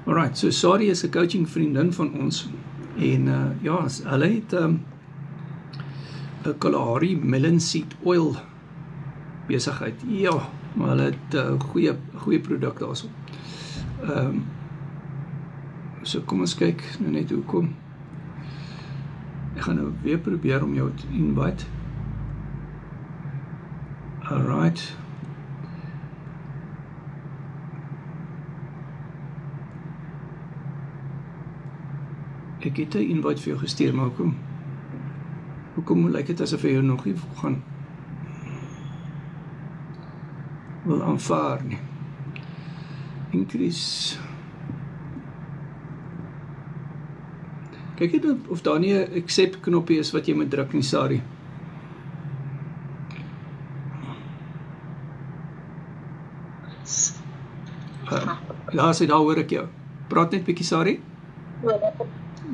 Alright, so Sari is 'n coaching vriendin van ons en ja, hulle het 'n Kalahari Melon Seed Oil besigheid. Ja, maar hulle het goeie produk daarso. So kom ons kyk nou net hoekom. Ek gaan nou weer probeer om jou te invite. Alright. Ek het 'n invite vir jou gestuur, maar hoekom lyk dit asof jy nog nie gaan wil aanvaar nie? Increase. Kyk net of daar nie 'n accept knoppie is wat jy moet druk nie, Sari. Ja, sê daar hoor ek jou. Praat net bietjie, Sari.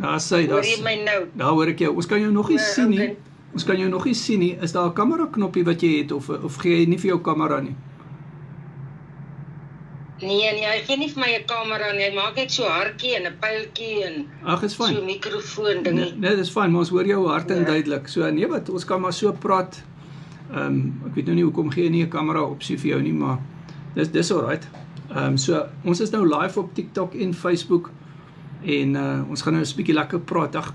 Ja, sê daar hoor ek jou. Ons kan jou nog nie sien nie. Ons kan jou nog nie sien nie. Is daar 'n kamera knoppie wat jy het of gee jy nie vir jou kamera nie? Nee, hy gee nie vir my 'n kamera nie. Hy maak net so hartjie en 'n pyltjie en ag, is fyn. So 'n mikrofoon dingie. Nee, dis fyn, maar ons hoor jou hard en duidelik. So nee, wat ons kan maar so praat. Ek weet nou nie hoekom gee jy nie 'n kamera opsie vir jou nie, maar dis alright. So ons is nou live op TikTok en Facebook en ons gaan nou 'n bietjie lekker praat. Ag,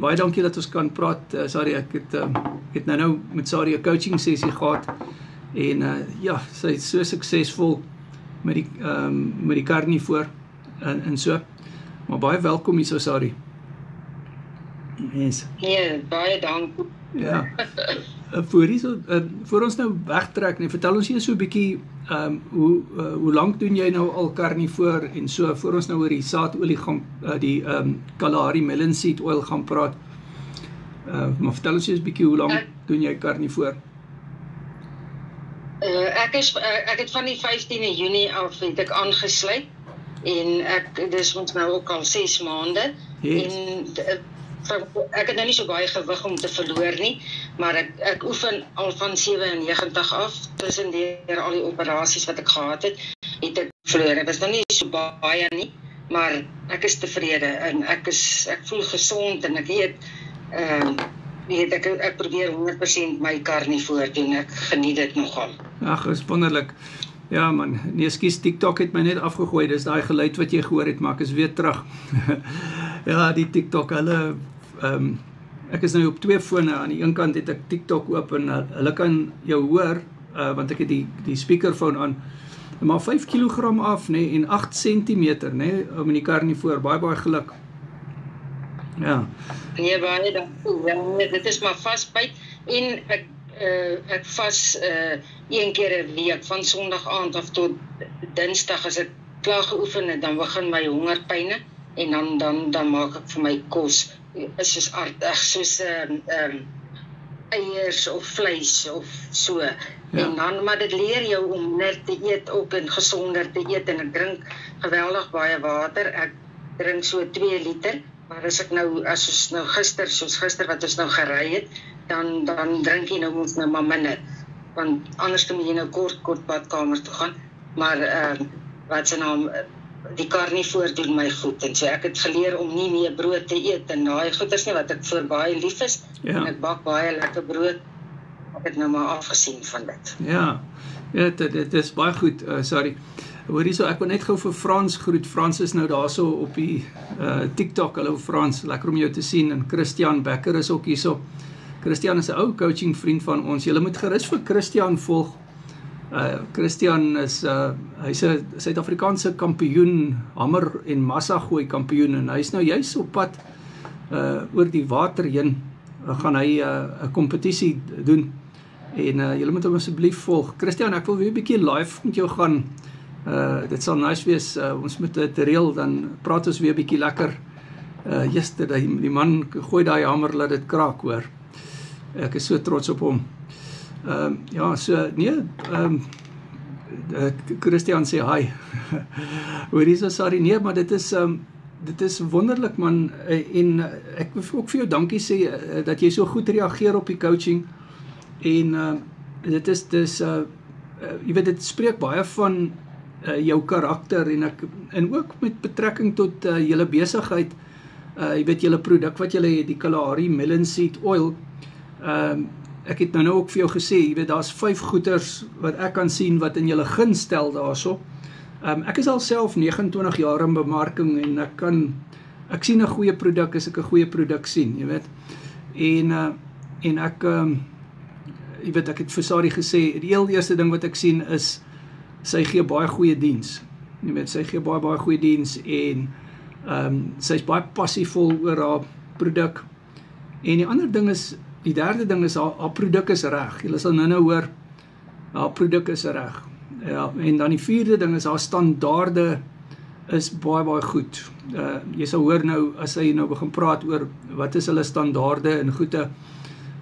baie dankie dat ons kan praat. Sari, ek het nou met Sari 'n coaching sessie gehad en ja, sy is so suksesvol met die karnivoor en so. Maar baie welkom hier so, Sari. Yes. Nee, baie dankie. Ja. Voor ons nou wegtrek, nee, vertel ons hier so 'n bietjie hoe lank doen jy nou al karnivoor en so, voor ons nou oor die saadolie gaan die Kalahari Melon Seed Oil gaan praat. Maar vertel ons hier 'n bietjie hoe lank doen jy karnivoor? Ek het van die 15de Junie af het ek aangesluit en dis ons nou ook al 6 maande. Yes. En ek het nou nie so baie gewig om te verloor nie, maar ek oefen al van 97 af, tussen deur al die operasies wat ek gehad het ek verloor. Dit was nou nie so baie nie, maar ek is tevrede en ek voel gesond en ek eet ek probeer 100% my karnivoor doen. Ek geniet dit nogal. Ag, is wonderlik. Ja man, nee, skus, TikTok het my net afgegooi. Dis daai geluid wat jy gehoor het, maar ek is weer terug. Ja, die TikTok, hulle ek is nou op 2 fone. Aan die een kant het ek TikTok oop en hulle kan jou hoor, want ek het die speakerphone aan. Maar 5 kilogram af, nee, en 8 centimeter, nee, om in die karnivoor. Baie geluk. Ja. Nee, baie dankie. Ja, dit is maar vasbyt en ek vas 1 keer 'n week, van Sondag aand af tot Dinsdag. As ek klaar geoefen het, dan begin my hongerpyne en dan maak ek vir my kos. Is soos aardig, soos eiers of vleis of so. Ja. En dan, maar dit leer jou om net te eet ook en gesonder te eet en ek drink geweldig baie water. Ek drink so 2 liter. Maar as soos gister wat ons nou gery het, dan drink jy nou ons nou maar minder. Want anders moet jy nou kort badkamer toe gaan. Maar wat se naam, die karnivoor doen my goed. En so ek het geleer om nie meer brood te eet en daai goeders nie wat ek vir baie lief is. Ja. En ek bak baie lekker brood. Ek het nou maar afgesien van dit. Ja, dit is baie goed, sorry. Hoor hierso, ek wil net gou vir Frans groet. Frans is nou daarso op die TikTok. Hallo Frans, lekker om jou te sien. En Christian Becker is ook hierso. Christian is 'n ou coaching vriend van ons. Julle moet gerus vir Christian volg. Christian is hy's 'n Suid-Afrikaanse kampioen, hamer en massa gooi kampioen en hy's nou juis op pad oor die water heen. Gaan hy 'n kompetisie doen. En julle moet hom asseblief volg. Christian, ek wil weer 'n bietjie live met jou gaan. Dit sal nice wees, ons moet dit reël, dan praat ons weer 'n bietjie lekker. Die man gooi daai hamer, laat dit kraak, hoor. Ek is so trots op hom. Ja, so, nee, Christian sê hi. Hoor hierso, sorry, nee, maar dit is wonderlik, man, en ek wil ook vir jou dankie sê, dat jy so goed reageer op die coaching, en dit is, jy weet, dit spreek baie van jou karakter en ook met betrekking tot julle besigheid, jy weet julle produk wat julle het, die Kalahari Melon Seed Oil. Ek het nou ook vir jou gesê, jy weet, daar's 5 goeders wat ek kan sien wat in julle gunst stel daarso. Ek is al self 29 jaar in bemarking en ek sien 'n goeie produk as ek 'n goeie produk sien, jy weet. En ek jy weet, ek het vir Sari gesê, die heel eerste ding wat ek sien is sy gee baie goeie diens. Jy weet, sy gee baie goeie diens en sy is baie passievol oor haar produk. En die derde ding is haar produk is reg. Julle sal nou hoor, haar produk is reg. Ja, en dan die vierde ding is haar standaarde is baie goed. Jy sal hoor nou, as sy nou begin praat oor wat is hulle standaarde en goede,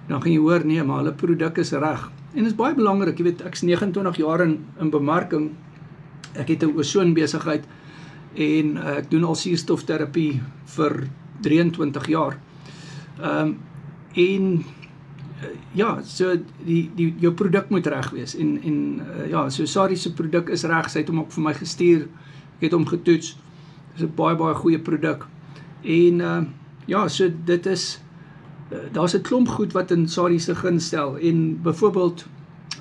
dan gaan jy hoor, nee, maar hulle produk is reg. En dit is baie belangrik, jy weet, ek is 29 jaar in bemarking, ek het 'n ozonbesigheid en ek doen al suurstofterapie vir 23 jaar. Ja, so jou produk moet reg wees en ja, so Sari se produk is reg, sy het hom ook vir my gestuur, ek het hom getoets, dit is 'n baie goeie produk en ja, so dit is daar's 'n klomp goed wat in Sari se gunst stel en byvoorbeeld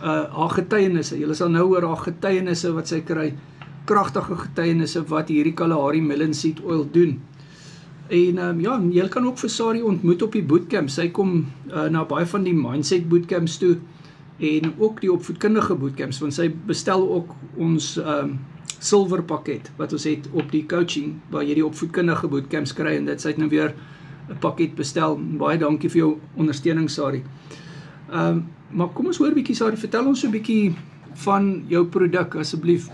haar getuienisse, julle sal nou hoor haar getuienisse wat sy kry, kragtige getuienisse wat hierdie Kalahari Melon Seed Oil doen. En ja, jy kan ook vir Sari ontmoet op die bootcamp. Sy kom na baie van die mindset bootcamps toe en ook die opvoedkundige bootcamps, want sy bestel ook ons silver pakket wat ons het op die coaching, waar jy die opvoedkundige bootcamps kry en sy het nou weer 'n pakket bestel. Baie dankie vir jou ondersteuning, Sari. Maar kom ons hoor bietjie, Sari, vertel ons so 'n bietjie van jou produk asseblief.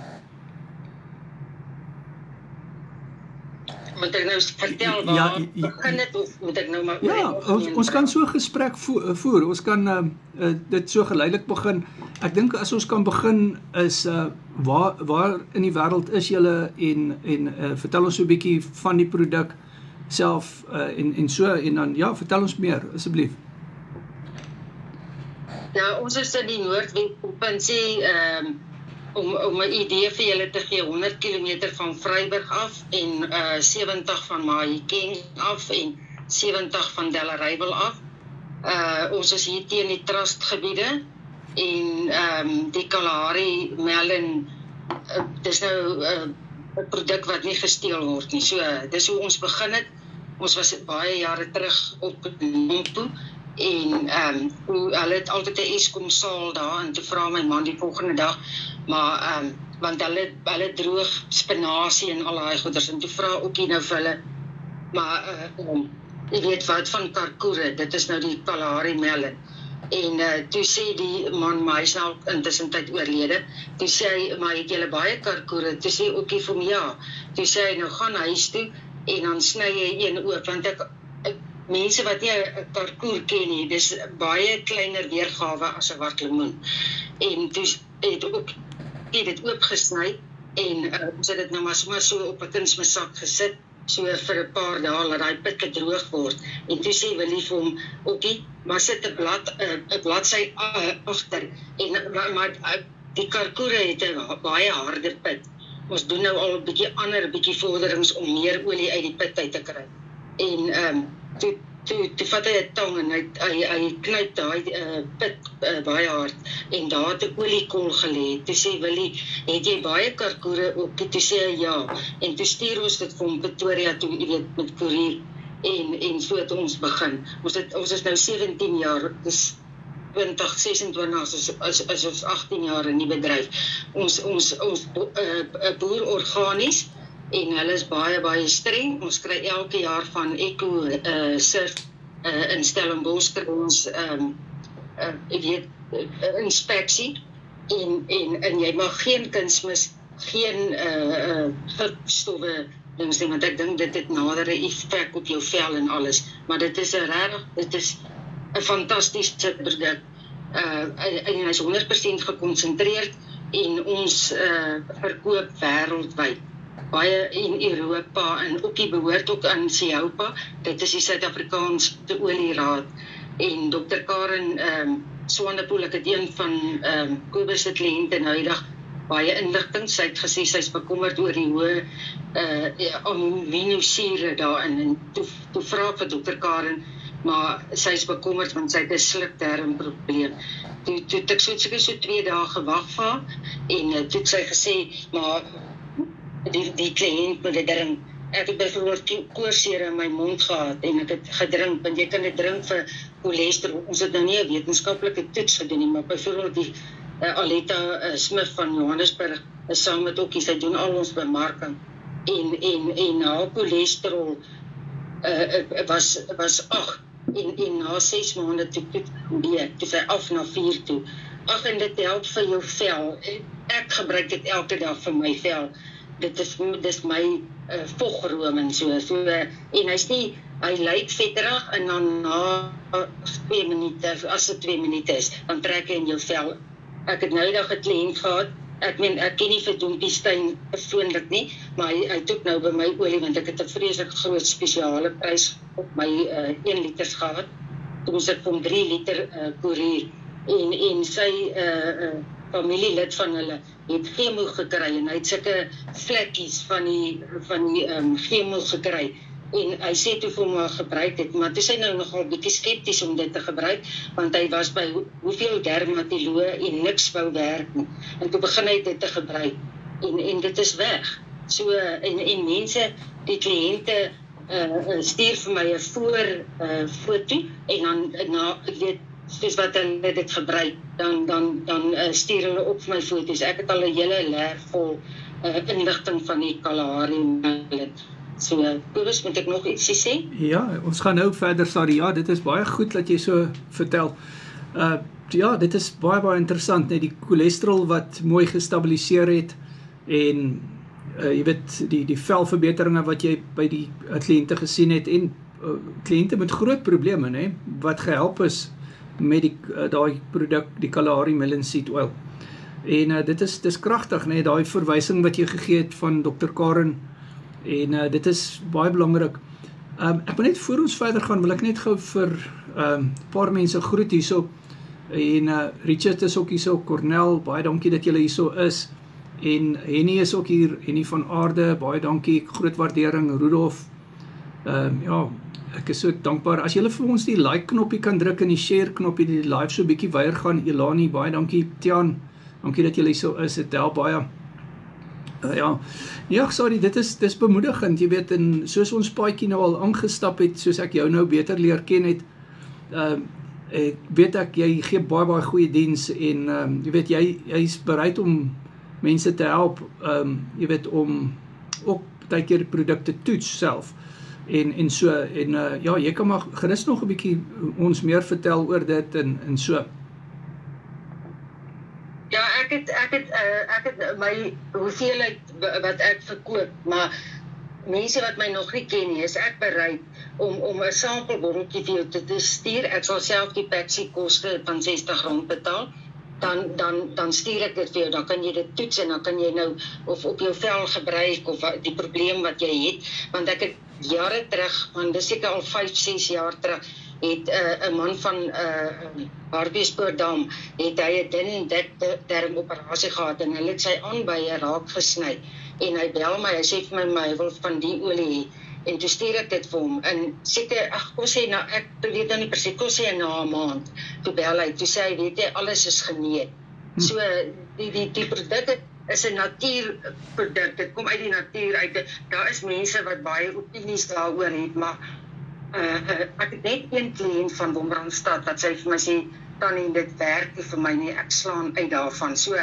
Moet ek nou vertel waar begin dit of moet ek nou maar ja, ons kan so 'n gesprek voer. Ons kan dit so geleidelik begin. Ek dink as ons kan begin is waar in die wêreld is julle en vertel ons so 'n bietjie van die produk self en so en dan ja, vertel ons meer asseblief. Ja, ons is in die Noordwes-provinsie om 'n idee vir julle te gee, 100 km van Vryburg af en 70 van Mahikeng af en 70 van Delareyville af. Ons is hier teen die trustgebiede en die Kalahari Melon, dis nou 'n produk wat nie gesteel word nie. So, dis hoe ons begin het. Ons was baie jare terug op Nompo en hulle het altyd 'n Eskom saal daar en toe vra my man die volgende dag, maar want hulle droog spinasie en al daai goeders en toe vra ookie nou vir hulle, maar jy weet wat van karkoere, dit is nou die Kalahari Melon. En toe sê die man, maar hy is nou intussen tyd oorlede, toe sê hy, maar het julle baie karkoere? Toe sê ookie vir my ja, toe sê hy, nou gaan huis toe en dan sny jy een oop, want mense wat nie 'n karkoer ken nie, dis baie kleiner weergawe as 'n wartlemoen. En toe het dit oopgesny en ons het dit nou maar sommer so op 'n kunsmissak gesit, so vir 'n paar dae laat daai pit droog word. En toe sê Willie vir hom, "Oké, maar sit 'n bladsy agter." En maar die karkoere het 'n baie harde pit. Ons doen nou al 'n bietjie vorderings om meer olie uit die pit uit te kry. En toe vat hy 'n tong en hy knyp daai pit baie hard en daar het 'n oliekol gelê. Toe sê Willie, "Het jy baie karkoere op?" Toe sê hy ja. En toe stuur ons dit vir hom Pretoria toe, jy weet, met koerier en so het ons begin. Ons is nou 17 jaar, dis 2026 is ons 18 jaar in die bedryf. Ons boer organies en hulle is baie streng. Ons kry elke jaar van Eco Surf in Stellenbosch kry ons jy weet inspeksie en jy mag geen kunsmis, geen gifstowwe dings nie, want ek dink dit het nadere effek op jou vel en alles, maar dit is 'n fantastiese produk en hy is 100% gekonsentreerd en ons verkoop wêreldwyd. Baie in Europa en ook die behoort ook aan SIOPA, dit is die Suid-Afrikaanse Olieraad en Dr. Karen Swanepoel, ek het een van Kobus se kliënte noudag baie inligting. Sy het gesê sy's bekommerd oor die hoë aminosure daarin. En toe vra ek vir dokter Karen, maar sy's bekommerd want sy het 'n slukdarmprobleem. Toe het ek so 2 dae gewag vir haar en toe het sy gesê, maar die kliënt moet dit drink. Ek het byvoorbeeld koorseer in my mond gehad en ek het gedrink, want jy kan dit drink vir cholesterol. Ons het nou nie 'n wetenskaplike toets gedoen nie, maar byvoorbeeld die Aletta Smith van Johannesburg is saam met Okkie, sy doen al ons bemarking en haar cholesterol was 8 en na 6 maande toe sy af na 4 toe. Ag, en dit help vir jou vel. Ek gebruik dit elke dag vir my vel. Dis my vogroom en so en hy lyk vetterig en dan na 2 minute, as dit 2 minute is, dan trek hy in jou vel. Ek het nou eendag 'n kliënt gehad, ek ken nie vir Dompie Steyn persoonlik nie, maar hy toek nou by my olie, want ek het 'n vreeslik groot spesiale prys op my 1 liter gehad. Toe moes ek hom 3 liter koerier en sy familielid van hulle het chemo gekry en hy het sulke vlekkies van die chemo gekry en hy sê toe vir hom gebruik dit, maar toe sy nou nogal bietjie skepties om dit te gebruik, want hy was by hoeveel dermatoloë en niks wou werk nie, en toe begin hy dit te gebruik en dit is weg. So en mense, die kliënte stuur vir my 'n foto en dan soos wat hulle dit gebruik, dan stuur hulle op vir my foto's. Ek het al 'n hele lêer vol inligting van die Kalahari. So, Kobus, moet ek nog ietsie sê? Ja, ons gaan nou verder, sorry. Ja, dit is baie goed dat jy so vertel. Ja, dit is baie interessant, net die cholesterol wat mooi gestabiliseer het en jy weet, die velverbeteringe wat jy by die kliënte gesien het en kliënte met groot probleme, né, wat gehelp is met daai produk, die Kalahari Melon Seed Oil. En dis kragtig, né, daai verwysing wat jy gegee het van Dr. Karen en dit is baie belangrik. Ek wil net voor ons verder gaan, wil ek net gou vir paar mense groet hierso. En Richard is ook hierso, Cornel, baie dankie dat julle hierso is. En Henny is ook hier, Henny van Aarde, baie dankie, groot waardering, Rudolf. Ja, ek is so dankbaar. As julle vir ons die like knoppie kan druk en die share knoppie, die live so bietjie weier gaan, Elani, baie dankie, Tian, dankie dat julle hierso is, het help baie. Ja, sorry, dis bemoedigend, jy weet, en soos ons paadjie nou al aangestap het, soos ek jou nou beter leer ken het, weet ek, jy gee baie goeie diens, en jy weet, jy is bereid om mense te help, jy weet, om ook baie keer produkte toets self, en so, en ja, jy kan maar gerus nog 'n bietjie ons meer vertel oor dit, en so. Ja, ek het my hoeveelheid wat ek verkoop, maar mense wat my nog nie ken nie, is ek bereid om 'n sampelbotteltjie vir jou te stuur. Ek sal self die Pepsi koste van R60 betaal. Dan stuur ek dit vir jou, dan kan jy dit toets en dan kan jy nou of op jou vel gebruik of die probleem wat jy het, want ek het jare terug, want dis seker al 5-6 jaar terug, het 'n man van Hartbeespoortdam, het hy 'n dun darmoperasie gehad en hy het sy aanbye raak gesny en hy bel my, hy sê vir my hy wil van die olie hê. En toe stuur ek dit vir hom, en seker, kom sê, nou, ek weet nou nie presies, kom sê na 'n maand, toe bel hy, toe sê hy, weet jy, alles is genees. So, die produk is 'n natuurproduk, dit kom uit die natuur uit, daar is mense wat baie opinies daaroor het, maar ek het net een kliënt van Bombrandstad, wat sy vir my sê, Tannie, dit werk nie vir my nie, ek slaan uit daarvan, so,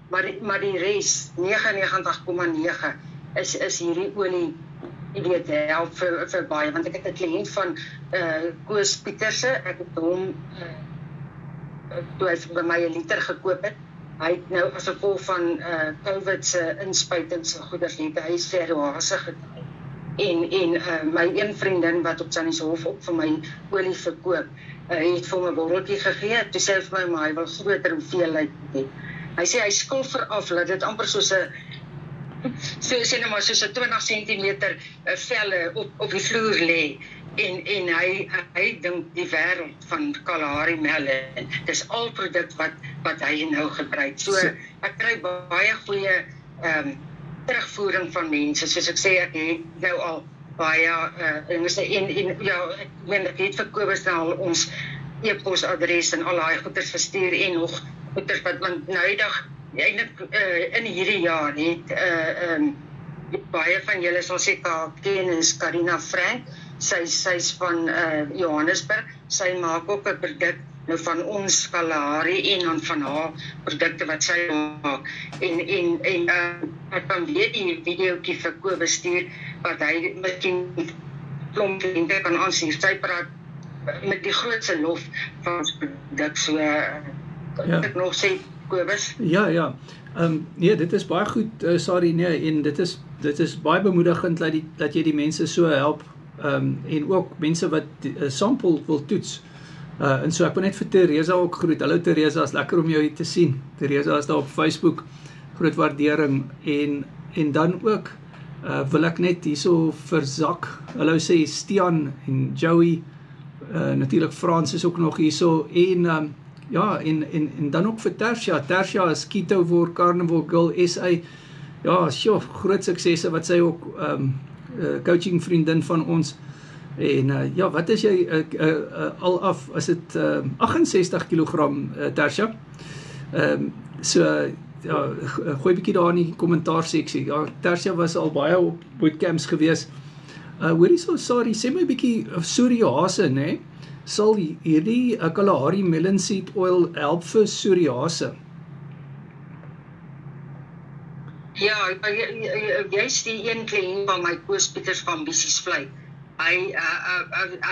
maar die res, 99,9, is hierdie olie, jy weet, help vir baie, want ek het 'n kliënt van Koos Pieterse, ek het hom toe hy by my 1 liter gekoop het, hy het nou as gevolg van COVID se inspuitings en goeders, hy sterose gekry. En my een vriendin wat op Sannieshof op vir my olie verkoop, het vir my 'n botteltjie gegee, toe sê hy vir my, maar hy wil groter hoeveelheid hê. Hy sê hy skil veraf, dat dit amper soos 'n so sê nou maar soos 'n 20 cm velle op die vloer lê. En hy dink die wêreld van Kalahari Melon. Dis al produk wat hy nou gebruik. So ek kry baie goeie terugvoering van mense. Soos ek sê, ek het nou al baie en ja, ek meen ek het vir Kobus nou al ons e-posadres en al daai goeders verstuur en nog goeders wat vanmiddag eintlik in hierdie jaar het baie van julle sal seker ken is Karina Frank. Sy's van Johannesburg. Sy maak ook 'n produk nou van ons Kalahari en dan van haar produkte wat sy maak. En ek kan weer die videoetjie vir Kobus stuur wat hy miskien klomp kliënte kan aansien. Sy praat met die grootste lof van ons produk. So ek nog sê Kobus. Ja. Nee, dit is baie goed, Sari, nee, en dit is baie bemoedigend dat jy die mense so help. En ook mense wat sample wil toets. En so ek wil net vir Teresa ook groet. Hallo Teresa, is lekker om jou hier te sien. Teresa is daar op Facebook, groot waardering. En dan ook wil ek net hierso vir Zak, hallo sê Stian en Joey, natuurlik Frans is ook nog hierso en ja, en dan ook vir Tersia. Tersia is Keto voor Carnival Girl SA. Ja, sjoe, groot suksesse wat sy ook coaching vriendin van ons. En ja, wat is jy al af, is dit 68 kg Tersia? So ja, gooi bietjie daar in die kommentaar seksie. Ja, Tersia was al baie op bootcamps gewees. Hoorie so, sorry, sê my bietjie psoriase, né? Sal hierdie Kalahari Melon Seed Oil help vir psoriase? Ja, jy's die een kliënt van my Koos Pieters van Bissies Vlei. Hy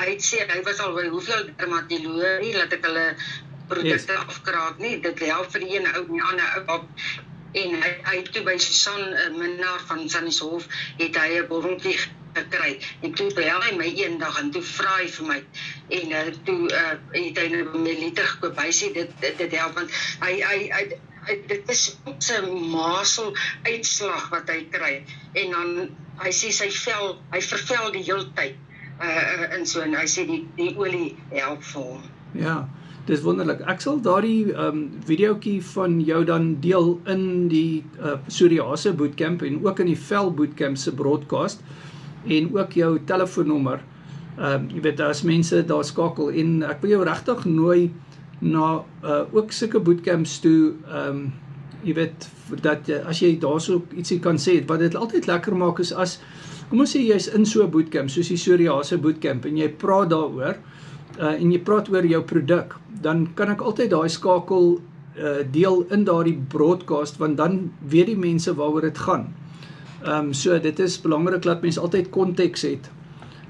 het sê, hy was al by hoeveel dermatologie, laat ek hulle produkte afkraak nie, dit help vir die ene ou en die ander ou. En hy toe by Susan Minnaar van Sannieshof, het hy 'n botteltjie gekry. En toe bel hy my eendag en toe vra hy vir my. En toe het hy nou 'n liter gekoop. Hy sê dit help, want dit is ook sy masel uitslag wat hy kry. En dan, hy sê sy vel, hy vervel die hele tyd. En so, en hy sê die olie help vir hom. Ja, dis wonderlik. Ek sal daardie videoetjie van jou dan deel in die psoriase bootcamp en ook in die vel bootcamp se broadcast en ook jou telefoonnommer. Jy weet, as mense daar skakel en ek wil jou regtig nooi na ook sulke bootcamps toe, jy weet, dat as jy daar so ietsie kan sê, wat dit altyd lekker maak is as, kom ons sê jy's in so 'n bootcamp, soos die psoriase bootcamp, en jy praat daaroor, en jy praat oor jou produk, dan kan ek altyd daai skakel deel in daardie broadcast, want dan weet die mense waaroor dit gaan. So dit is belangrik dat mense altyd konteks het.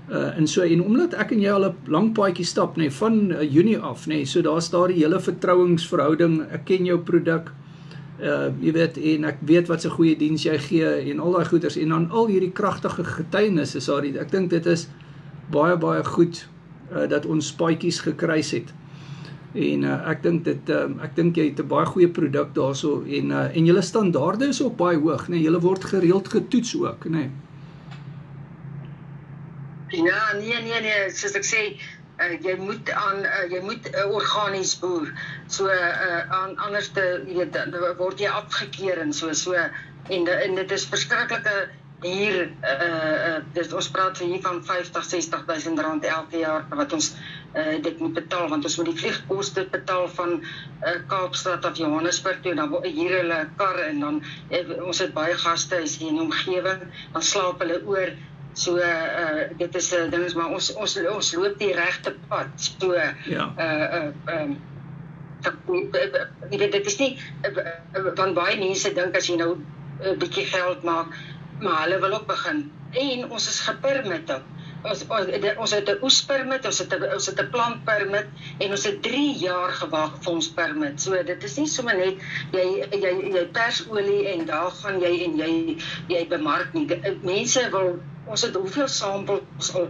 En so, en omdat ek en jy al 'n lang paadjie stap, nee, van Junie af, nee, so daar's daar die hele vertrouensverhouding, ek ken jou produk, jy weet, en ek weet wat 'n goeie diens jy gee, en al daai goeders, en dan al hierdie kragtige getuienisse, sorry, ek dink dit is baie, baie goed, dat ons paadjies gekruis het. En ek dink jy het 'n baie goeie produk daarso, en julle standaarde is ook baie hoog, nee, julle word gereeld getoets ook, nee. Ja, nee, soos ek sê, jy moet organies boer. So anders word jy afgekeur en so en dit is verskriklike hier ons praat hier van 50-60 000 rand elke jaar wat ons dit moet betaal, want ons moet die vliegkoste betaal van Kaapstad af Johannesburg toe, dan hier hulle kar en dan ons het baie gaste is hier in die omgewing, dan slaap hulle oor. So dit is ding, maar ons loop die regte pad. So jy weet, dit is nie want baie mense dink as jy nou 'n bietjie geld maak, maar hulle wil ook begin. En ons is gepermit. Ons het 'n oespermit, ons het 'n plantpermit en ons het 3 jaar gewag vir ons permit. So dit is nie sommer net jy pers olie en daar gaan jy en jy bemark nie. Mense wil, ons het hoeveel samples al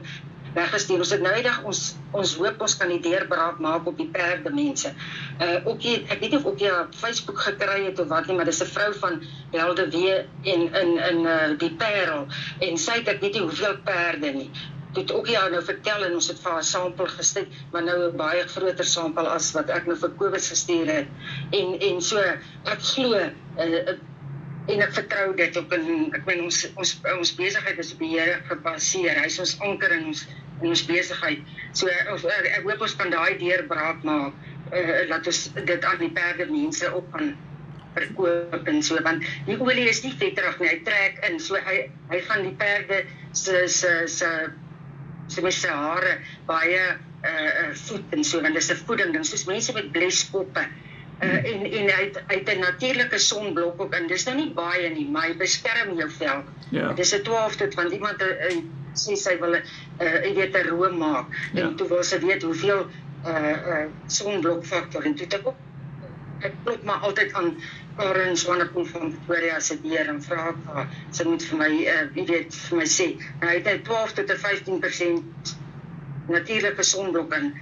weggestuur. Ons het nou eendag ons hoop ons kan die deurbraak maak op die perde mense. Ek weet nie of jy op Facebook gekry het of wat nie, maar dis 'n vrou van Helde Wee in die Parel en sy het ek weet nie hoeveel perde nie. Dit ook jou nou vertel en ons het vir haar 'n sampel gestuur, maar nou 'n baie groter sampel as wat ek nou vir Kobus gestuur het. En so ek glo en ek vertrou dit ook in ek meen ons besigheid is op die Here gebaseer. Hy is ons anker in ons besigheid. So ek hoop ons kan daai deurbraak maak dat ons dit aan die perde mense op kan verkoop en so, want die olie is nie vetterig nie, hy trek in, so hy gaan die perde se hare baie voed en so, want dis 'n voeding ding, soos mense met bleskoppe. En hy het 'n natuurlike sonblok ook in, dis nou nie baie nie, maar hy beskerm jou vel. Ja. Dis 'n 12 want iemand sê sy wil 'n room maak, en toe wil sy weet hoeveel sonblokfaktor, en toe het ek klop maar altyd aan Karen Swanepoel van Pretoria se deur en vra haar, sy moet vir my, vir my sê, hy het 12 tot 15% natuurlike sonblok in.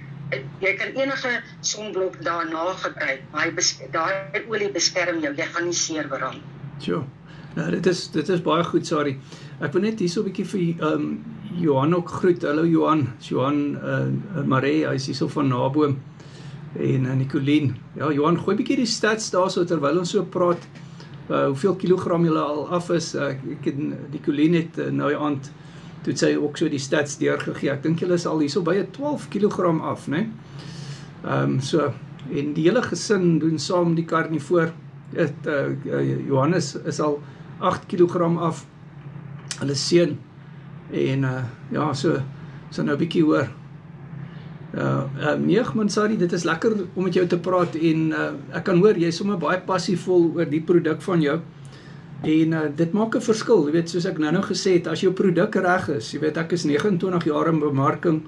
Jy kan enige sonblok daarna gebruik, maar daai olie beskerm jou, jy gaan nie seer brand. Sure. Nou, dit is baie goed, sorry. Ek wil net hier so 'n bietjie vir Johan ook groet. Hallo Johan Maree, hy is hier so van Naboom. En Nicolien. Ja, Johan, gooi 'n bietjie die stats daar so terwyl ons so praat. Hoeveel kilogram julle al af is. Ek en Nicolien het nou die aand toe het sy ook so die stats deurgegee. Ek dink julle is al hier so by 12 kilogram af, né? So en die hele gesin doen saam die karnivoor. Johannes is al 8 kilogram af. Hulle seun en ja, so nou 'n bietjie hoor. Nee, Mansari, dit is lekker om met jou te praat en ek kan hoor, jy is sommer baie passievol oor die produk van jou en dit maak 'n verskil, jy weet, soos ek nou gesê het, as jou produk reg is, jy weet, ek is 29 jaar in bemarking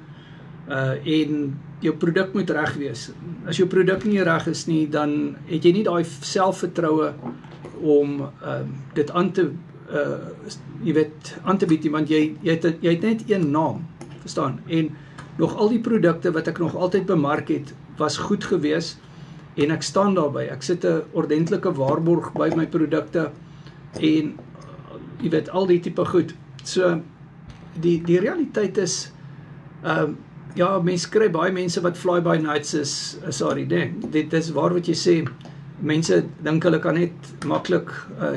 en jou produk moet reg wees. As jou produk nie reg is nie, dan het jy nie daai selfvertroue om dit aan te bied, want jy het net een naam, verstaan, en nog al die produkte wat ek nog altyd bemark het, was goed gewees en ek staan daarby. Ek sit 'n ordentlike waarborg by my produkte en jy weet al die tipe goed. So die realiteit is ja, mense kry baie mense wat fly by nights is, sorry, nee, dit is waar wat jy sê. Mense dink hulle kan net maklik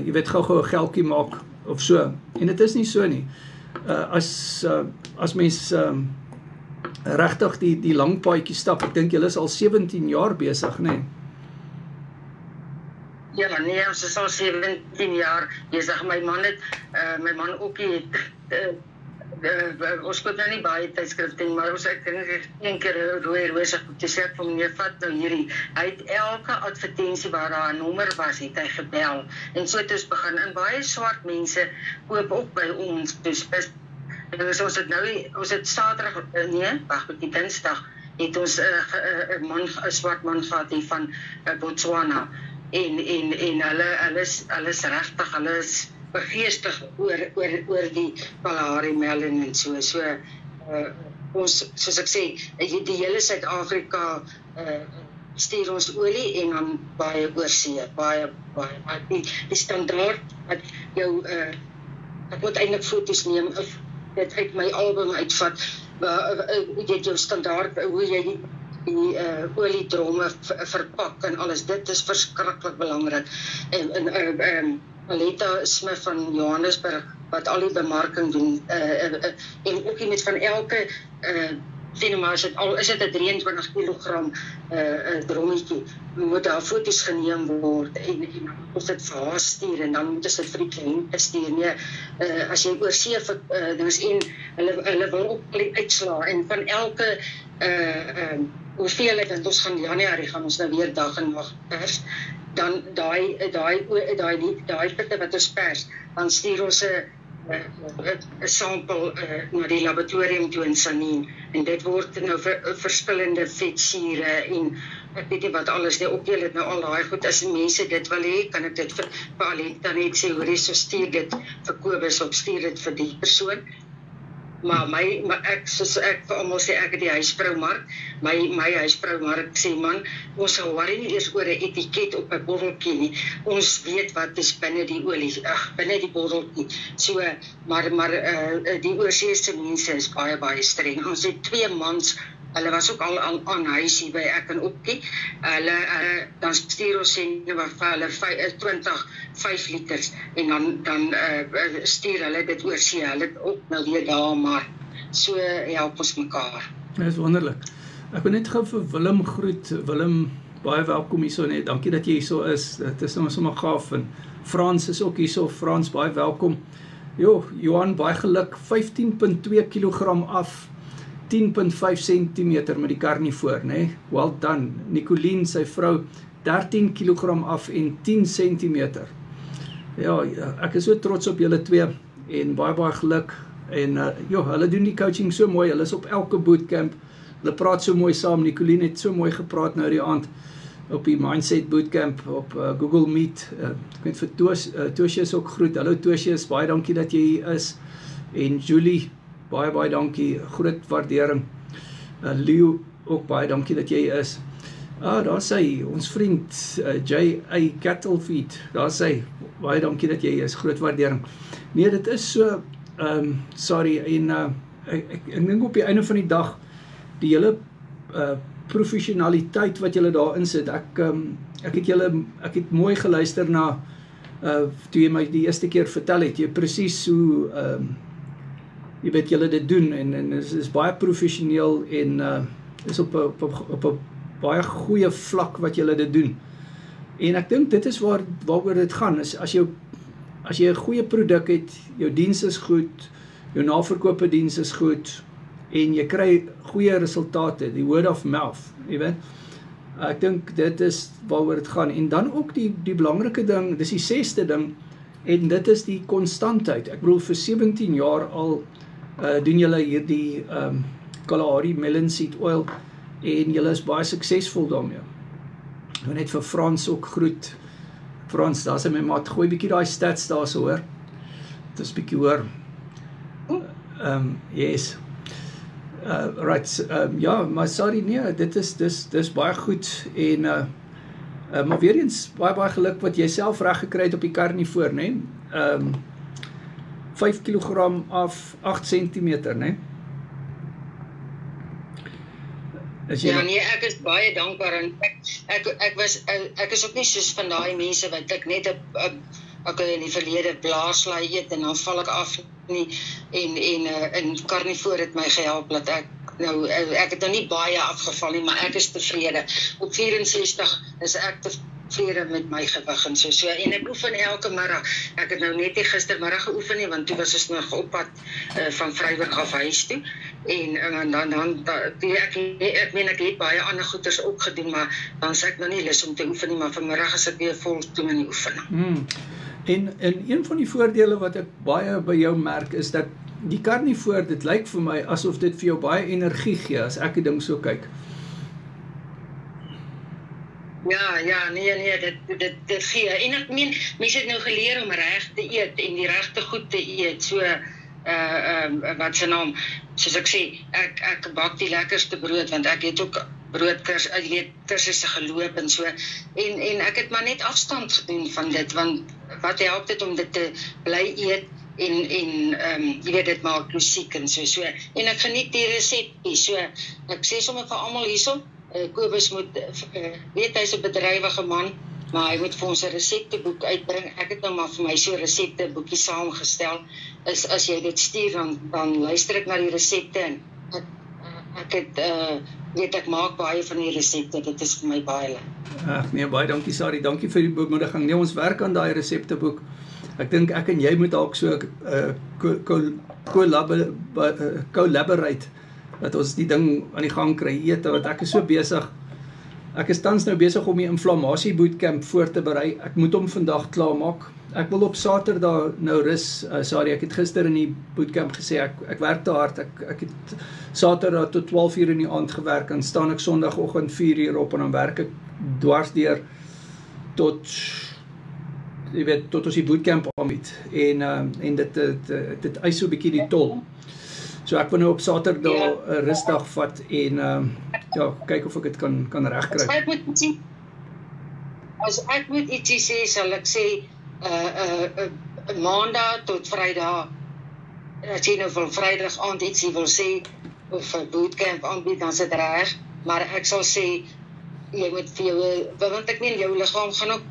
jy weet gou-gou 'n geldjie maak of so. En dit is nie so nie. As mens regtig die lang paadjie stap. Ek dink julle is al 17 jaar besig, né? Ja, nee, ons is al 17 jaar besig. My man ook het ons koop nou nie baie tydskrifte nie, maar ons het een keer 'n rooi rose gesê van meneer vat nou hierdie. Hy het elke advertensie waar daar 'n nommer was, het hy gebel. En so het ons begin. En baie swart mense koop ook by ons. Dus ons het Saterdag, die Dinsdag, het ons 'n swart man gehad hier van Botswana. En hulle is regtig, hulle is begeestig oor die Kalahari melon en so. So ons, soos ek sê, die hele Suid-Afrika stuur ons olie en dan baie oorsee, baie. Die standaard wat jou ek moet eintlik foto's neem dit uit my album uitvat, dit jou standaard, hoe jy die oliedromme verpak en alles, dit is verskriklik belangrik. En Aletta Smith van Johannesburg, wat al die bemarking doen, en ook met van elke cinema, is dit 'n 23 kilogram drommetjie, moet daar foto's geneem word en ons dit vir haar stuur en dan moet ons dit vir die kliënte stuur. Nee, as jy oorsee dinges en hulle wil ook uitslaan en van elke hoeveelheid, want ons gaan Januarie gaan ons nou weer dag en nag pers, dan daai pitte wat ons pers, dan stuur ons 'n sampel na die laboratorium toe in Sanin en dit word nou verskillende vetsure en ek weet nie wat alles, ook julle het nou al daai goed, as mense dit wil hê, kan ek dit vir Aletta net sê, hoor jy, so stuur dit vir Kobus of stuur dit vir die persoon Maar ek soos ek vir almal sê ek het die huisvroumark. My huisvroumark sê man, ons sal worry nie eers oor 'n etiket op 'n botteltjie nie. Ons weet wat is binne die olie, binne die botteltjie. So maar die oorseese mense is baie streng. Ons het 2 mans. Hulle was ook al aan huis hier by ek en Opkie. Hulle dan stuur ons sê vir hulle 5 liters en dan stuur hulle dit oor see. Hulle het ook nou weer daar, maar so help ons mekaar. Dit is wonderlik. Ek wil net gou vir Willem groet. Willem, baie welkom hierso net. Dankie dat jy hierso is. Dit is sommer gaaf en Frans is ook hierso. Frans, baie welkom. Johan, baie geluk. 15.2 kg af. 10.5 cm met die karnivoor, né? Well done. Nicoline, sy vrou, 13 kg af en 10 cm. Ja, ek is so trots op julle twee en baie geluk. En hulle doen die coaching so mooi. Hulle is op elke bootcamp. Hulle praat so mooi saam. Nicoline het so mooi gepraat nou die aand op die Mindset Bootcamp op Google Meet. Ek weet vir Toosje is ook groet. Hallo Toosje, baie dankie dat jy hier is. En Julie, baie dankie, groot waardering. Leo, ook baie dankie dat jy is. Daar sê ons vriend J.A. Cattlefeed, daar sê, baie dankie dat jy is, groot waardering. Nee, dit is so, sorry, en ek dink op die einde van die dag, die hele professionaliteit wat julle daar insit, ek het mooi geluister na, toe jy my die eerste keer vertel het, jy presies hoe, jy weet julle dit doen en is baie professioneel en is op 'n baie goeie vlak wat julle dit doen. En ek dink dit is waaroor dit gaan. As jy 'n goeie produk het, jou diens is goed, jou naverkope diens is goed en jy kry goeie resultate, die word of mouth, jy weet. Ek dink dit is waaroor dit gaan. En dan ook die belangrike ding, dis die 6ste ding en dit is die konstantheid. Ek bedoel vir 17 jaar al doen julle hierdie Kalahari Melon Seed Oil en julle is baie suksesvol daarmee. Ek wil net vir Frans ook groet. Frans, daar sê my maat, gooi bietjie daai stats daar so hoor. Dit is bietjie hoor. Yes. Right, ja, maar sorry nee, dit is baie goed en maar weer eens baie geluk wat jy self reg gekry het op die karnivoor, né? 5 kg af 8 cm, né? Ja, nee, ek is baie dankbaar en ek is ook nie soos van daai mense wat ek net ek in die verlede blaarslaai eet en dan val ek af nie en karnivoor het my gehelp dat ek het nou nie baie afgeval nie, maar ek is tevrede. Op 64 is ek tevrede met my gewig en so en ek oefen elke middag. Ek het nou net nie gistermiddag geoefen nie, want toe was ons nog op pad van Vryburg af huis toe. En dan ek meen ek het baie ander goeders ook gedoen, maar dan sê ek nou nie lus om te oefen nie, maar vanmiddag is ek weer vol toe in die oefening. En een van die voordele wat ek baie by jou merk is dat die karnivoor, dit lyk vir my asof dit vir jou baie energie gee as ek 'n ding so kyk. Ja, nee, dit gee. En ek meen, mense het nou geleer om reg te eet en die regte goed te eet. So wat se naam, soos ek sê, ek bak die lekkerste brood want ek het ook kursusse geloop en so en ek het maar net afstand gedoen van dit want wat help dit om dit te bly eet en jy weet dit maak musiek en so en ek geniet die resepte so ek sê sommer vir almal hierso Kobus moet weet hy's 'n bedrywige man maar hy moet vir ons 'n resepteboek uitbring. Ek het nou maar vir my so 'n resepteboekie saamgestel. As jy dit stuur dan luister ek na die resepte en ek het ek maak baie van die resepte. Dit is vir my baie lekker. Nee, baie dankie Sari. Dankie vir die bemoediging. Nee, ons werk aan daai resepteboek. Ek dink ek en jy moet dalk so collaborate dat ons die ding aan die gang kry eet want ek is so besig. Ek is tans nou besig om die inflammasie bootcamp voor te berei. Ek moet hom vandag klaar maak. Ek wil op Saterdag nou rus. Sorry, ek het gister in die bootcamp gesê ek werk te hard. Ek het Saterdag tot 12 uur in die aand gewerk en staan ek Sondagoggend 4 uur op en dan werk ek dwars deur tot jy weet tot ons die bootcamp aanbied. En dit eis so 'n bietjie die tol. So ek wil nou op Saterdag 'n rusdag vat en ja, kyk of ek dit kan regkry. As ek moet ietsie sê, sal ek sê Maandag tot Vrydag. As jy nou van Vrydag aand ietsie wil sê of 'n bootcamp aanbied, dan is dit reg, maar ek sal sê jy moet vir jou, want ek meen jou liggaam gaan ook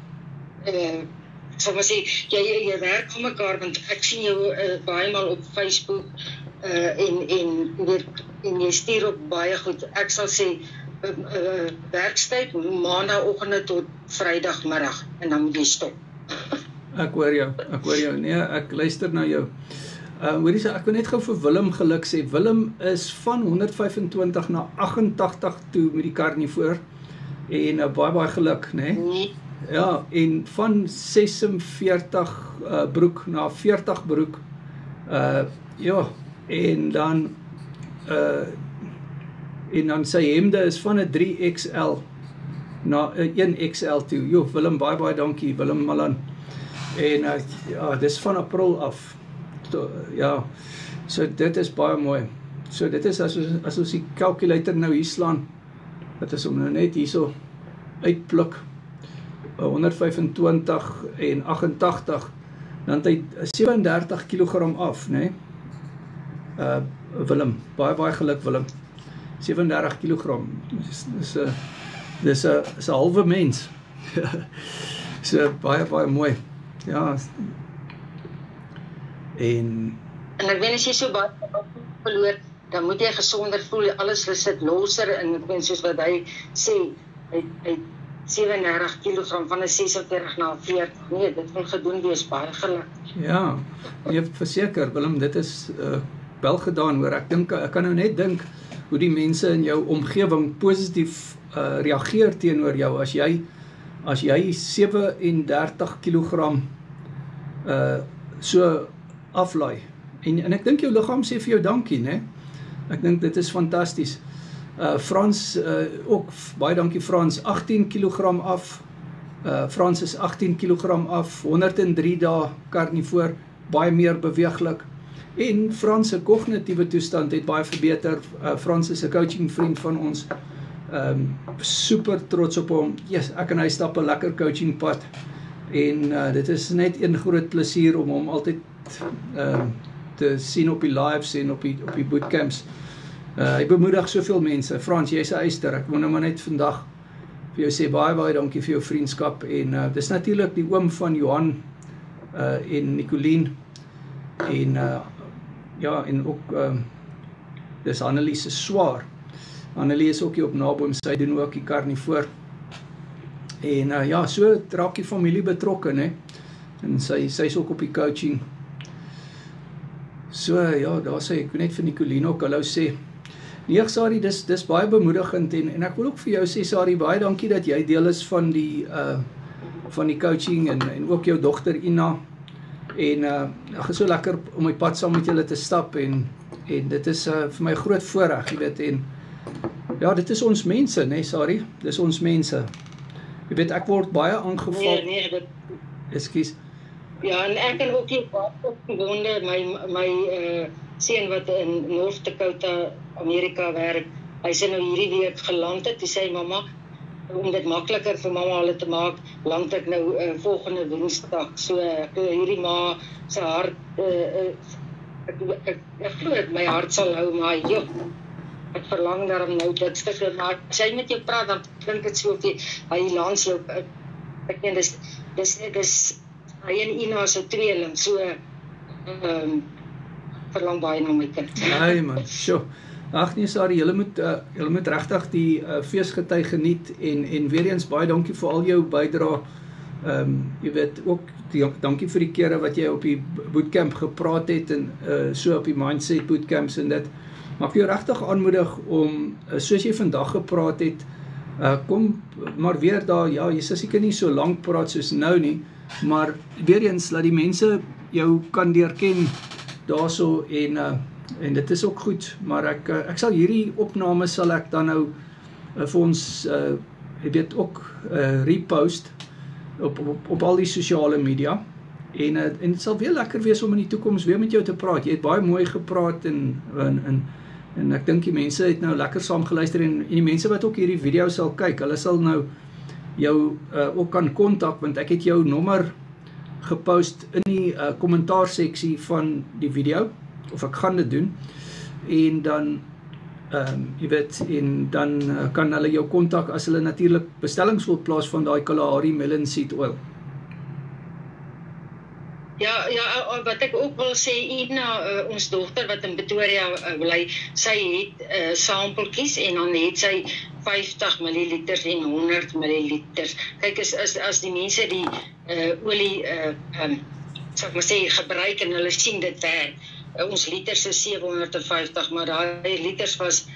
sal maar sê, jy werk vir mekaar, want ek sien jou baie maal op Facebook en jy stuur op baie goed. Ek sal sê werkstyd maandagooggend tot Vrydagmiddag en dan moet jy stop. Ek hoor jou. Nee, ek luister na jou. Hoorie so, ek wil net gou vir Willem geluk sê. Willem is van 125 na 88 toe met die karnivoor en baie geluk, né? Nee? Ja, en van 46 broek na 40 broek. Ja, en dan sy hemde is van 'n 3XL na 'n 1XL toe. Jo, Willem, baie dankie, Willem Malan. En ja, dis van April af. Ja, so dit is baie mooi. So dit is as ons die calculator nou hier slaan, dit is om nou net hierso uitpluk, 125 en 88, dan het hy 37 kg af, né? Willem, baie geluk Willem. 37 kg. Dis 'n halwe mens. So baie mooi. Ja. En ek weet as jy so baie verloor, dan moet jy gesonder voel, alles sit losser en ek weet soos wat hy sê, hy 37 kg van 'n 46 na 40. Nee, dit moet gedoen wees, baie geluk. Ja, jy verseker Willem, dit is wel gedaan hoor. Ek kan nou net dink hoe die mense in jou omgewing positief reageer teenoor jou as jy 37 kg so aflaai. En ek dink jou liggaam sê vir jou dankie, né? Ek dink dit is fantasties. Frans ook baie dankie Frans, 18 kg af. Frans is 18 kg af, 103 dae karnivoor, baie meer beweeglik. En Frans se kognitiewe toestand het baie verbeter. Frans is 'n coaching vriend van ons. Super trots op hom. Yes, ek en hy stap 'n lekker coaching pad. En dit is net een groot plesier om hom altyd te sien op die lives en op die bootcamps. Hy bemoedig soveel mense. Frans, jy's 'n eyster. Ek wil nou maar net vandag vir jou sê baie dankie vir jou vriendskap. En dis natuurlik die oom van Johan en Nicolien. En ja, en ook dis Annelie se swaar. Annelie is ook hier op Naboom, sy doen ook die karnivoor. En ja, so raak die familie betrokke, né? En sy's ook op die coaching. So ja, daar sê ek net vir Nicolien ook hallo sê. Nee, Sari, dis baie bemoedigend en ek wil ook vir jou sê Sari, baie dankie dat jy deel is van die coaching en ook jou dogter Ina. En ek is so lekker om my pad saam met julle te stap en dit is vir my groot voorreg, jy weet, en ja, dit is ons mense, né, Sari, dis ons mense. Jy weet, ek word baie aangeval. Nee, dit Ekskuus. Ja, en ek kan ook nie baie opgewonde, my seun wat in North Dakota, Amerika werk, hy sê nou hierdie week geland het, hy sê mamma, om dit makliker vir mamma hulle te maak, land ek nou volgende Woensdag. So hierdie ma se hart, ek glo my hart sal hou, maar joh, ek verlang daarom nou dit stukke, maar as jy met jou praat, dan klink dit so of hy landsloop, ek meen, dis hy en Ina se tweeling, so verlang baie na my kind. Hey man, sjoe. Ag nee, Sari, julle moet regtig die feesgety geniet en weer eens baie dankie vir al jou bydrae. Jy weet ook dankie vir die kere wat jy op die bootcamp gepraat het en so op die mindset bootcamps en dit. Maar ek wil jou regtig aanmoedig om soos jy vandag gepraat het, kom maar weer daar. Ja, jy sal seker nie so lank praat soos nou nie, maar weer eens laat die mense jou kan deurken daarso en dit is ook goed, maar ek sal hierdie opname sal ek dan nou vir ons jy weet ook repost op al die sosiale media En dit sal weer lekker wees om in die toekoms weer met jou te praat. Jy het baie mooi gepraat en ek dink die mense het nou lekker saam geluister en die mense wat ook hierdie video sal kyk, hulle sal nou jou ook kan kontak, want ek het jou nommer gepost in die kommentaarseksie van die video, of ek gaan dit doen, en dan jy weet, en dan kan hulle jou kontak as hulle natuurlik bestellings wil plaas van daai Kalahari Melon Seed Oil. Ja, wat ek ook wil sê, Ina, ons dogter wat in Pretoria bly, sy het sampeltjies en dan het sy 50 ml en 100 ml. Kyk, as die mense die olie, sal ek maar sê, gebruik en hulle sien dit werk, ons liters is 750, maar daai liters was,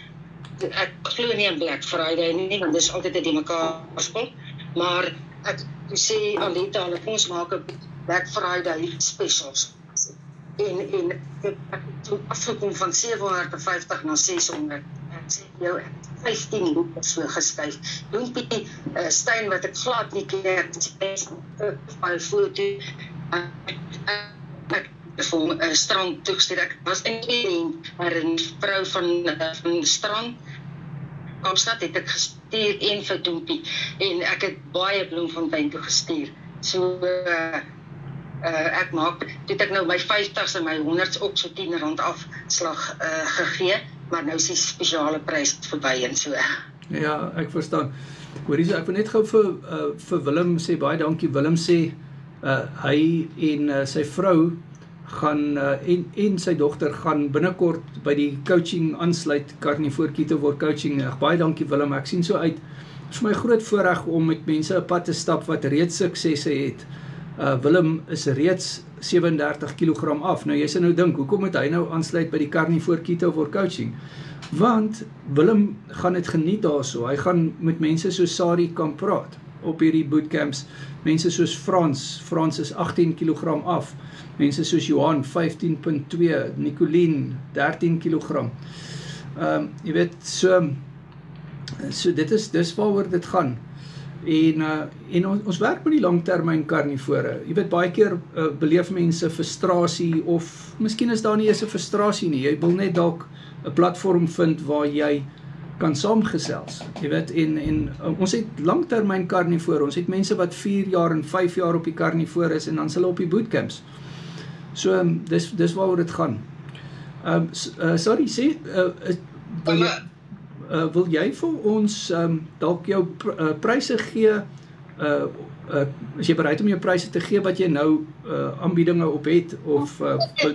ek glo nie in Black Friday nie, want dis altyd die mekaar spul, maar ek sê Aletta, hulle ons maak 'n Black Friday specials. En ek het toen afgekom van 750 na 600. En sê jou 15 liters so geskuif. Dompie Stein wat ek glad nie keer, my foto, ek vir strand toegestuur. Ek was in een vrou van strand, Kaapstad het ek gestuur en vir Dompie. En ek het baie Bloemfontein toe gestuur. So ek maak, toe het ek nou my 50s en my 100s ook so R10 afslag gegee, maar nou is die spesiale prys verby en so. Ja, ek verstaan. Hoorie, ek wil net gou vir Willem sê, baie dankie. Willem sê, hy en sy vrou gaan, en sy dogter gaan binnekort by die coaching aansluit, Carnivore Kettlebell coaching. Baie dankie Willem, ek sien so uit. Het is vir my groot voorreg om met mense 'n pad te stap wat reeds suksesse het. Willem is reeds 37 kg af. Nou jy sal nou dink, hoekom moet hy nou aansluit by die Carnivore Kettlebell coaching? Want Willem gaan dit geniet daarso. Hy gaan met mense soos Sari kan praat op hierdie bootcamps. Mense soos Frans is 18 kg af. Mense soos Johan 15.2, Nicolien 13 kg. Jy weet, so dis waaroor dit gaan. En ons werk met die langtermyn karnivore. Jy weet, baie keer beleef mense frustrasie, of miskien is daar nie eens 'n frustrasie nie. Jy wil net dalk 'n platform vind waar jy kan saamgesels. Jy weet, en ons het langtermyn karnivore. Ons het mense wat 4 jaar en 5 jaar op die karnivore is en dan hulle op die bootcamps. So dis waaroor dit gaan. Sorry, sê wil jy vir ons dalk jou pryse gee, is jy bereid om jou pryse te gee wat jy nou aanbiedinge op het, of ek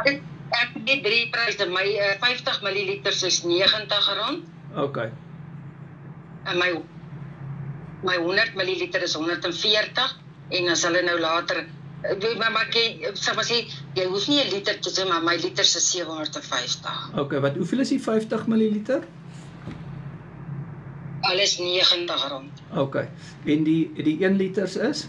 het 3 pryse. My 50 ml is R90. Okay. En my 100 ml is R140, en as hulle nou later, maar jy hoef nie 1 liter te sê, maar my liters is 750. Okay, hoeveel is die 50 ml? Alles R90. Okay, en die 1 liters is?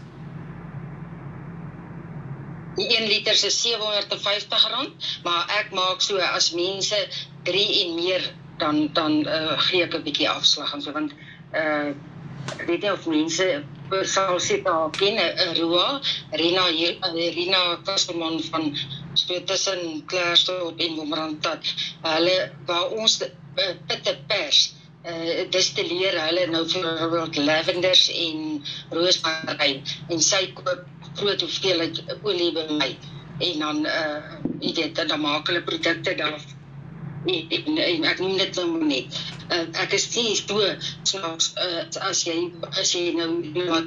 Die 1 liters is R750, maar ek maak so, as mense 3 en meer, dan gee ek 'n bietjie afslag en so, want ek weet nie of mense sal sê daar ken, Rina Kasperman van tussen Klerksdorp en Wolmaranstad, hulle, waar ons pitte pers, distilleer hulle nou byvoorbeeld lavenders en roosmaryn, en sy koop groot hoeveelheid olie by my, en dan, dan maak hulle produkte daarvan. En ek noem dit nou net. Ek is nie so, as jy nou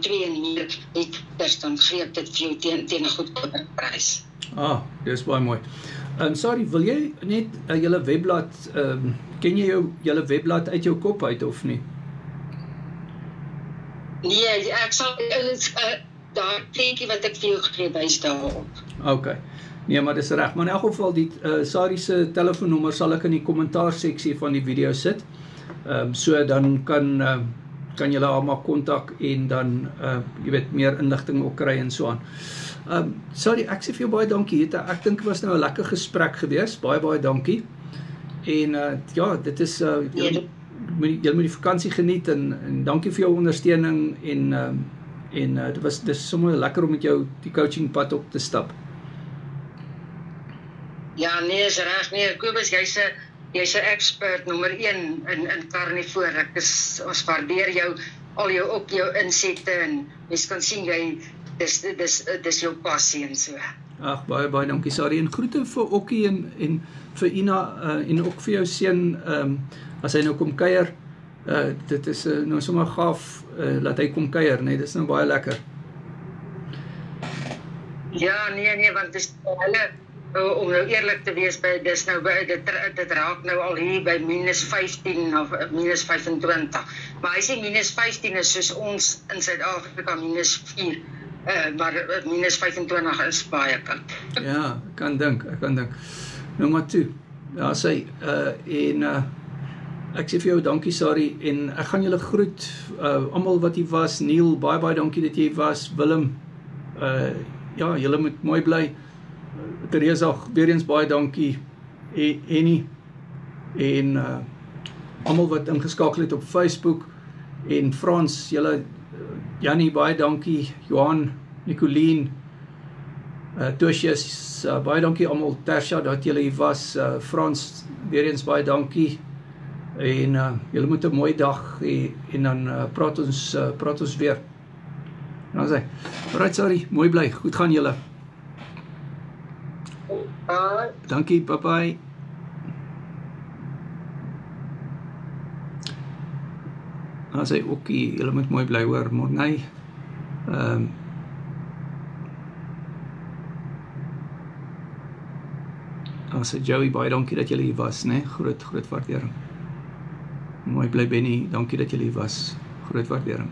2 en meer liters, dan gee ek dit vir jou teen 'n goedkoper prys. Dis baie mooi. Sorry, wil jy net julle webblad, ken jy julle webblad uit jou kop uit of nie? Nee, ek sal daar prentjie wat ek vir jou gegee wys daarop. Okay. Nee, maar dis reg. Maar in elk geval, die Sari se telefoonnommer sal ek in die kommentaarseksie van die video sit. So dan kan julle almal kontak en dan jy weet, meer inligting ook kry en so aan. Sorry, ek sê vir jou baie dankie. Ek dink dit was nou 'n lekker gesprek gewees. Baie dankie. En ja, dit is julle moet die vakansie geniet en dankie vir jou ondersteuning en en dis sommer lekker om met jou die coaching pad op te stap. Ja, nee, is reg, nee, Kobus, jy's 'n expert nommer 1 in karnivoor. Ons waardeer jou, al jou insette en mens kan sien dis jou passie en so. Ag, baie dankie Sari, en groete vir Okkie en vir Ina en ook vir jou seun, as hy nou kom kuier, dit is nou sommer gaaf, laat hy kom kuier, nee, dis nou baie lekker. Ja, nee, want dis hulle, om nou eerlik te wees, dit raak nou al hier by -15 of -25, maar hy sê -15 is soos ons in Suid-Afrika -4, maar -25 is baie koud. Ja, ek kan dink. Nou maar toe, daar sê, ek sê vir jou dankie Sari, en ek gaan julle groet, almal wat hier was, Neil, baie dankie dat jy was, Willem, ja, julle moet mooi bly, Teresa, weer eens baie dankie, Annie, en almal wat ingeskakel het op Facebook, en Frans, julle, Jannie, baie dankie, Johan, Nicolien, Tosius, baie dankie almal, Tersha, dat julle hier was, Frans, weer eens baie dankie, en julle moet 'n mooi dag hê, en dan praat ons weer. Dan sê, alright, sorry, mooi bly, goed gaan julle. Dankie, bye-bye. Dan sê Okkie, julle moet mooi bly hoor, Morney. Dan sê Joey, baie dankie dat julle hier was, né? Groot waardering. Mooi bly Benny, dankie dat julle hier was. Groot waardering.